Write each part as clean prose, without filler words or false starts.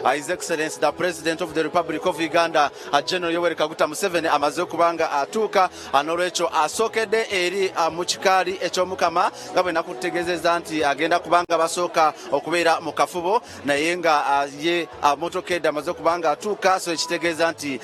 His Excellency the President of the Republic of Uganda, General Yoweri Kaguta Museveni amaze kubanga atuuka n'olwekyo asookedde eri mu kikaali eky'Omukama nga bwe nakutegeezezza nti agenda kubanga basooka okubeera mu kafubo naye nga ye motokedde amaze kubanga atuuka, so ekitegeeza nti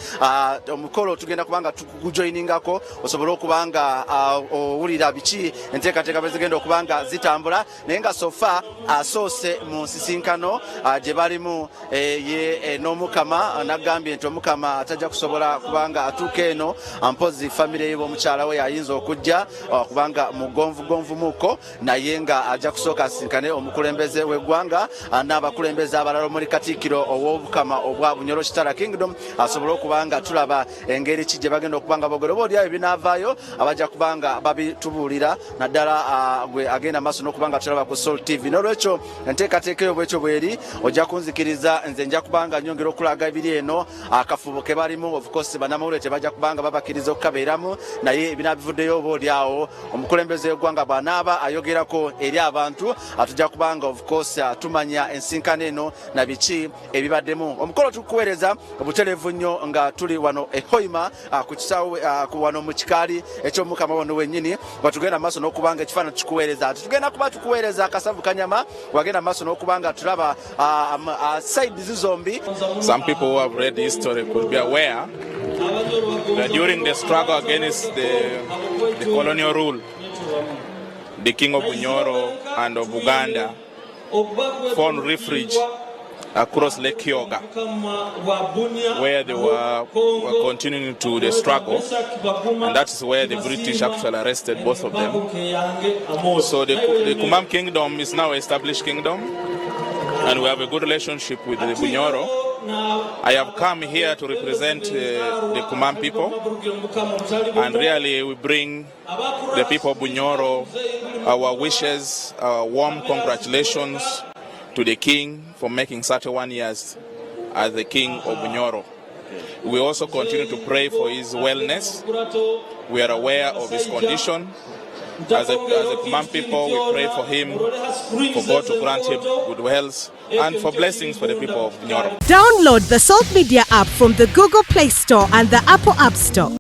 omukolo tugenda kubanga tukujoiningako osobole okubanga owulira biki enteekateeka bwe zigenda okubanga zitambula, naye nga sofa asoose mu nsisinkano gye balimu ye n'Omukama n'agambye nti Omukama atajja kusobola kubanga atuuka eno mpozi famire ye b'omukyala we yayinza okujja kubanga mugonvumuuko, naye nga ajja kusooka asinkane omukulembeze w'eggwanga n'abakulembeze abalala omuli Katikkiro ow'Obukama obwa Bunyoro Kitala Kingdom asobole okubanga tulaba engeri ki gye bagenda okubanga bogoloba olyayo ebinaavaayo abajja kubanga babitubuulira naddala gwe agenda maaso n'okubanga tulaba ku Soul TV. N'olwekyo enteekateeka eyo bwekyo bweri ojja kunzikiriza nze nja kubanga nyongera okulaga ebiri eno akafubo ke balimu. Of course bannamawulire tebajja kubanga babakkiriza okukabeeramu, naye ebinaabivuddeyo oba olyawo omukulembeze w'eggwanga bw'anaaba ayogerako eri abantu atujja kubanga of course tumanya ensinkano eno na biki ebibaddemu. Omukolo tukuweereza obutereevu nnyo nga tuli wano Hoima ku kisaawe wano mu kikaali eky'Omukama wano wennyini, watugenda maaso n'okubanga ekifaananyi tukikuweereza. Tugenda kuba tukuweereza akasavu kanyama, wagenda maaso n'okubanga tulaba sides zombi. Some people who have read history could be aware that during the struggle against the colonial rule, the king of Bunyoro and of Uganda found refuge across Lake Kyoga, where they were continuing to the struggle, and that is where the British actually arrested both of them. So the Kumam kingdom is now an established kingdom, and we have a good relationship with the Bunyoro. I have come here to represent the Kumam people, and really we bring the people of Bunyoro our wishes, our warm congratulations to the king for making 31 years as the king of Bunyoro. We also continue to pray for his wellness. We are aware of his condition. As a Kumam people, we pray for him, for God to grant him good health, and for blessings for the people of Bunyoro. Download the Salt Media app from the Google Play Store and the Apple App Store.